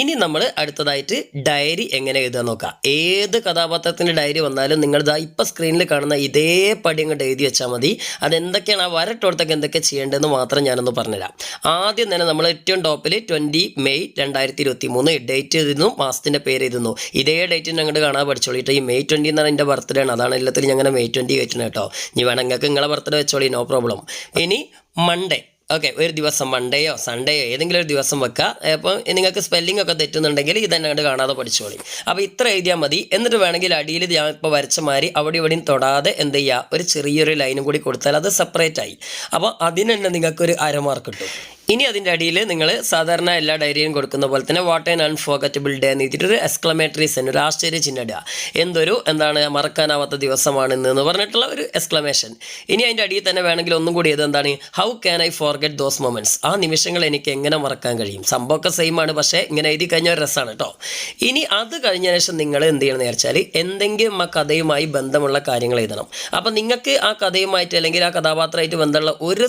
ഇനി നമ്മൾ അടുത്തതായിട്ട് ഡയറി എങ്ങനെ എഴുതാൻ നോക്കാം. ഏത് കഥാപാത്രത്തിൻ്റെ ഡയറി വന്നാലും നിങ്ങൾ ഇപ്പോൾ സ്ക്രീനിൽ കാണുന്ന ഇതേ പടി അങ്ങോട്ട് എഴുതി വെച്ചാൽ മതി. അതെന്തൊക്കെയാണ് ആ വരട്ടോടത്തൊക്കെ എന്തൊക്കെ ചെയ്യേണ്ടതെന്ന് മാത്രം ഞാനൊന്ന് പറഞ്ഞുതരാം. ആദ്യം തന്നെ നമ്മൾ ഏറ്റവും ടോപ്പിൽ 20 മെയ് 2023 ഡേറ്റ് എഴുതുന്നു, മാസത്തിൻ്റെ പേര് എഴുതുന്നു. ഇതേ ഡേറ്റ് ഞങ്ങൾ കാണാൻ പഠിച്ചോളിട്ടോ. ഈ മെയ് 20 എന്ന് പറഞ്ഞാൽ എൻ്റെ ബർത്ത്ഡേ ആണ്. അതാണ് എല്ലാത്തിലും ഞങ്ങൾ മെയ് 20 കയറ്റുന്നത് കേട്ടോ. ഇനി വേണം നിങ്ങൾക്ക് നിങ്ങളെ ബർത്ത്ഡേ വെച്ചോളി, നോ പ്രോബ്ലം. ഇനി മൺഡേ, ഓക്കെ, ഒരു ദിവസം മൺഡേയോ സൺഡേയോ ഏതെങ്കിലും ഒരു ദിവസം വെക്കുക. അപ്പോൾ നിങ്ങൾക്ക് സ്പെല്ലിംഗ് ഒക്കെ തെറ്റുന്നുണ്ടെങ്കിൽ ഇതന്നെ കണ്ട് കാണാതെ പഠിച്ചോളി. അപ്പോൾ ഇത്ര എഴുതിയാൽ മതി. എന്നിട്ട് വേണമെങ്കിൽ അടിയിൽ ഞാൻ ഇപ്പോൾ വരച്ച മാതിരി അവിടെ ഇവിടെയും തൊടാതെ എന്ത് ചെയ്യുക, ഒരു ചെറിയൊരു ലൈനും കൂടി കൊടുത്താൽ അത് സെപ്പറേറ്റ് ആയി. അപ്പോൾ അതിന് തന്നെ നിങ്ങൾക്കൊരു അരമാർക്ക് കിട്ടും. ഇനി അതിൻ്റെ അടിയിൽ നിങ്ങൾ സാധാരണ എല്ലാ ഡയറിയും കൊടുക്കുന്ന പോലെ തന്നെ വാട്ട് ആൻ അൺഫോർഗറ്റബിൾ ഡേ എന്ന് എഴുതിയിട്ടൊരു എക്സ്ക്ലമേറ്ററി സൈൻ, ഒരു ആശ്ചര്യ ചിഹ്നം ഇടുക. എന്താണ് മറക്കാനാവാത്ത ദിവസമാണെന്ന് പറഞ്ഞിട്ടുള്ള ഒരു എക്സ്ക്ലമേഷൻ. ഇനി അതിൻ്റെ അടിയിൽ തന്നെ വേണമെങ്കിൽ ഒന്നും കൂടി എന്താണ്, how can I forget those moments, ആ നിമിഷങ്ങൾ എനിക്ക് എങ്ങനെ മറക്കാൻ കഴിയും. സംഭവമൊക്കെ സെയിം ആണ്, പക്ഷേ ഇങ്ങനെ എഴുതി കഴിഞ്ഞ ഒരു രസമാണ് കേട്ടോ. ഇനി അത് കഴിഞ്ഞ ശേഷം നിങ്ങൾ എന്ത് ചെയ്യണമെന്ന് വെച്ചാൽ എന്തെങ്കിലും ആ കഥയുമായി ബന്ധമുള്ള കാര്യങ്ങൾ എഴുതണം. അപ്പം നിങ്ങൾക്ക് ആ കഥയുമായിട്ട് അല്ലെങ്കിൽ ആ കഥാപാത്രമായിട്ട് ബന്ധമുള്ള ഒരു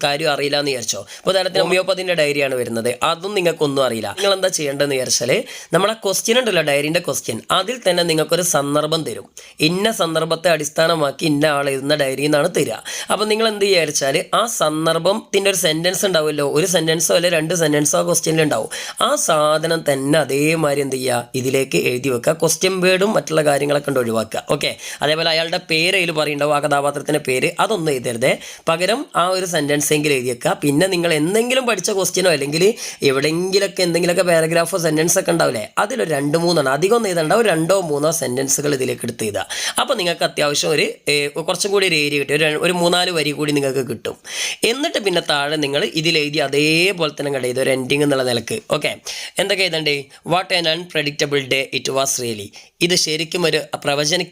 കാര്യം അറിയില്ല എന്ന് വിചാരിച്ചോ. ഇപ്പോൾ ഹോമിയോപ്പതിൻ്റെ ഡയറിയാണ് വരുന്നത്, അതും നിങ്ങൾക്കൊന്നും അറിയില്ല. നിങ്ങൾ എന്താ ചെയ്യേണ്ടതെന്ന് വിചാരിച്ചാൽ നമ്മളെ ക്വസ്റ്റ്യൻ ഉണ്ടല്ലോ, ഡയറിൻ്റെ ക്വസ്റ്റ്യൻ, അതിൽ തന്നെ നിങ്ങൾക്കൊരു സന്ദർഭം തരും. ഇന്ന സന്ദർഭത്തെ അടിസ്ഥാനമാക്കി ഇന്ന ആൾ എഴുതുന്ന ഡയറി എന്നാണ് തരിക. അപ്പം നിങ്ങൾ എന്ത് വിചാരിച്ചാൽ ആ സന്ദർഭത്തിൻ്റെ ഒരു സെൻറ്റൻസ് ഉണ്ടാവുമല്ലോ, ഒരു സെൻറ്റൻസോ അല്ലെങ്കിൽ 2 സെൻറ്റൻസോ ക്വസ്റ്റ്യനിൽ ഉണ്ടാവും. ആ സാധനം തന്നെ അതേമാതിരി എന്ത് ചെയ്യുക, ഇതിലേക്ക് എഴുതി വെക്കുക. ക്വസ്റ്റ്യൻ വേർഡും മറ്റുള്ള കാര്യങ്ങളൊക്കെ ഉണ്ട് ഒഴിവാക്കുക. ഓക്കെ, അതേപോലെ അയാളുടെ പേര് അതിൽ പറയുന്നുണ്ടാവും, ആ കഥാപാത്രത്തിൻ്റെ പേര്, അതൊന്നും എഴുതരുതേ. പകരം ആ ഒരു സെൻറ്റൻസ് എങ്കിലും എഴുതി വെക്കുക. പിന്നെ നിങ്ങൾ എന്തെങ്കിലും പഠിച്ച ക്വസ്റ്റ്യനോ അല്ലെങ്കിൽ എവിടെയെങ്കിലൊക്കെ എന്തെങ്കിലുമൊക്കെ പാരഗ്രാഫോ സെൻറ്റൻസ് ഒക്കെ ഉണ്ടാവില്ലേ, അതിലൊരു 2-3 അധികം ഒന്നും എഴുതണ്ടാവും, 2-3 സെൻറ്റൻസുകൾ ഇതിലേക്ക് എടുത്ത് എഴുതുക. അപ്പോൾ നിങ്ങൾക്ക് അത്യാവശ്യം കുറച്ചും കൂടി ഒരു ഏരിയ കിട്ടും, ഒരു 3-4 വരി കൂടി നിങ്ങൾക്ക് കിട്ടും. എന്നിട്ട് പിന്നെ താഴെ നിങ്ങൾ ഇതിലെഴുതി അതേപോലെ തന്നെ കണ്ട് ഒരു എൻഡിങ് എന്നുള്ള നിലക്ക്. ഓക്കെ, എന്തൊക്കെ എഴുതണ്ടേ, what an unpredictable day it was really, ഇത് ശരിക്കും ഒരു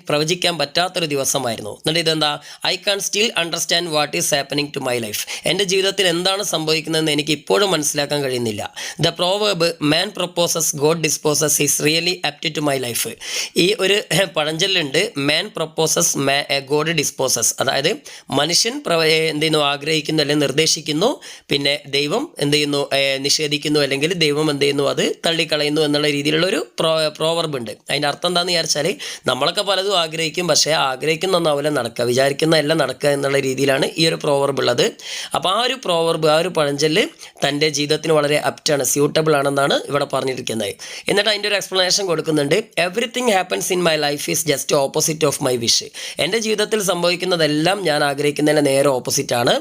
പ്രവചിക്കാൻ പറ്റാത്തൊരു ദിവസമായിരുന്നു. എന്നിട്ട് ഇതെന്താ, I can still understand what is happening to my life, എൻ്റെ ജീവിതത്തിൽ എന്താണ് സംഭവിക്കുന്നതെന്ന് എനിക്ക് ഇപ്പോഴും മനസ്സിലാക്കാൻ കഴിയുന്നില്ല. The proverb man proposes God disposes is really apt to my life, ഈ ഒരു പഴഞ്ചൊല്ലുണ്ട്, മാൻ പ്രൊപ്പോസസ് ഗോഡ് ഡിസ്പോസസ്, അതായത് മനുഷ്യൻ എന്ത് ചെയ്യുന്നു, ആഗ്രഹിക്കുന്നു അല്ലെങ്കിൽ നിർദ്ദേശിക്കുന്നു, പിന്നെ ദൈവം എന്ത് ചെയ്യുന്നു, നിഷേധിക്കുന്നു, അല്ലെങ്കിൽ ദൈവം എന്ത് ചെയ്യുന്നു, അത് തള്ളിക്കളയുന്നു എന്നുള്ള രീതിയിലുള്ള ഒരു പ്രോവർബ് ഉണ്ട്. അതിൻ്റെ അർത്ഥം എന്താണെന്ന് വിചാരിച്ചാൽ നമ്മളൊക്കെ പലതും ആഗ്രഹിക്കും, പക്ഷേ ആഗ്രഹിക്കുന്നൊന്നാവില്ല നടക്കുക, വിചാരിക്കുന്ന എല്ലാം നടക്കുക എന്നുള്ള രീതിയിലാണ് ഈ ഒരു പ്രോവർബ് ഉള്ളത്. അപ്പോൾ ആ ഒരു പ്രോവർബ്, ആ ഒരു പഴഞ്ചൊല്ല് തൻ്റെ ജീവിതത്തിന് വളരെ അപ്റ്റാണ്, സ്യൂട്ടബിൾ ആണെന്നാണ് ഇവിടെ പറഞ്ഞിരിക്കുന്നത്. എന്നിട്ട് അതിൻ്റെ ഒരു എക്സ്പ്ലനേഷൻ കൊടുക്കുന്നുണ്ട്, everything happens in my life is just opposite of my wish, എൻ്റെ ജീവിതത്തിൽ സംഭവിക്കുന്നതെല്ലാം ഞാൻ ആഗ്രഹിക്കുന്നതിന് നേരെ ഓപ്പോസിറ്റാണ്,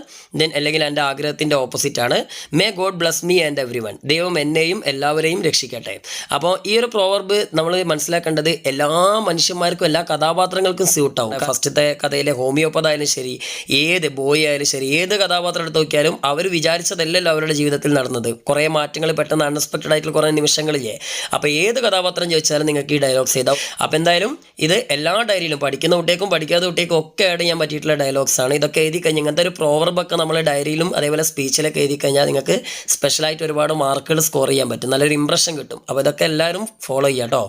അല്ലെങ്കിൽ എൻ്റെ ആഗ്രഹത്തിൻ്റെ ഓപ്പോസിറ്റാണ്. May God bless me and every one, ദൈവം എന്നെയും എല്ലാവരെയും രക്ഷിക്കട്ടെ. അപ്പോൾ ഈ ഒരു പ്രോവർബ് നമ്മൾ മനസ്സിലാക്കേണ്ടത് എല്ലാ മനുഷ്യന്മാർക്കും എല്ലാ കഥാപാത്രങ്ങൾക്കും സ്യൂട്ടാവും. ഫസ്റ്റത്തെ കഥയിലെ ഹോമിയോപ്പതായാലും ശരി, ഏത് ബോയ് ആയാലും ശരി, ഏത് കഥാപാത്രം എടുത്ത് നോക്കിയാലും അവർ വിചാരിച്ചതല്ലല്ലോ അവരുടെ ജീവിതത്തിൽ നടന്നത്. കുറേ മാറ്റങ്ങൾ, പെട്ടെന്ന് അൺഎക്സ്പെക്റ്റഡ് ആയിട്ടുള്ള കുറേ നിമിഷങ്ങളില്ലേ. അപ്പോൾ ഏത് കഥാപാത്രം ചോദിച്ചാലും നിങ്ങൾക്ക് ഈ ഡയലോഗ്സ് ചെയ്താവും. അപ്പോൾ എന്തായാലും ഇത് എല്ലാ ഡയറിയിലും പഠിക്കുന്ന കുട്ടികൾക്കും പഠിക്കാത്ത കുട്ടികൾക്കും ഒക്കെ ആഡ് ചെയ്യാൻ പറ്റിയിട്ടുള്ള ഡയലോഗ്സ് ആണ്. ഇതൊക്കെ എഴുതി കഴിഞ്ഞാൽ ഇങ്ങനത്തെ ഒരു പ്രോവർബൊക്കെ നമ്മൾ ഡയറിയിലും അതേപോലെ സ്പീച്ചിലൊക്കെ എഴുതി കഴിഞ്ഞാൽ നിങ്ങൾക്ക് സ്പെഷ്യലായിട്ട് ഒരുപാട് മാർക്കുകൾ സ്കോർ ചെയ്യാൻ പറ്റും, നല്ലൊരു ഇംപ്രഷൻ കിട്ടും. അപ്പോൾ ഇതൊക്കെ എല്ലാവരും ഫോളോ ചെയ്യാം കേട്ടോ.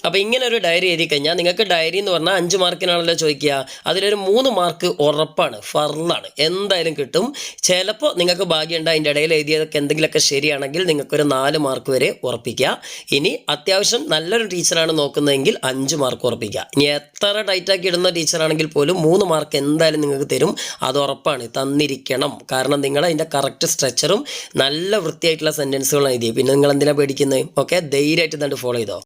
അപ്പോൾ ഇങ്ങനെ ഒരു ഡയറി എഴുതി കഴിഞ്ഞാൽ നിങ്ങൾക്ക് ഡയറി എന്ന് പറഞ്ഞാൽ 5 മാർക്കിനാണല്ലോ ചോദിക്കുക, അതിലൊരു 3 മാർക്ക് ഉറപ്പാണ്, ഫർളാണ്, എന്തായാലും കിട്ടും. ചിലപ്പോൾ നിങ്ങൾക്ക് ഭാഗ്യമുണ്ട്, അതിൻ്റെ ഇടയിൽ എഴുതിയതൊക്കെ എന്തെങ്കിലുമൊക്കെ ശരിയാണെങ്കിൽ നിങ്ങൾക്കൊരു 4 മാർക്ക് വരെ ഉറപ്പിക്കുക. ഇനി അത്യാവശ്യം നല്ലൊരു ടീച്ചറാണ് നോക്കുന്നതെങ്കിൽ 5 മാർക്ക് ഉറപ്പിക്കുക. ഇനി എത്ര ടൈറ്റാക്കി ഇടുന്ന ടീച്ചറാണെങ്കിൽ പോലും 3 മാർക്ക് എന്തായാലും നിങ്ങൾക്ക് തരും, അത് ഉറപ്പാണ്, തന്നിരിക്കണം. കാരണം നിങ്ങൾ അതിൻ്റെ കറക്റ്റ് സ്ട്രക്ചറും നല്ല വൃത്തിയായിട്ടുള്ള സെൻറ്റൻസുകളും എഴുതി, പിന്നെ നിങ്ങൾ എന്തിനാണ് പേടിക്കുന്നത്? ഓക്കെ, ധൈര്യമായിട്ട് തന്നെ ഫോളോ ചെയ്തോ.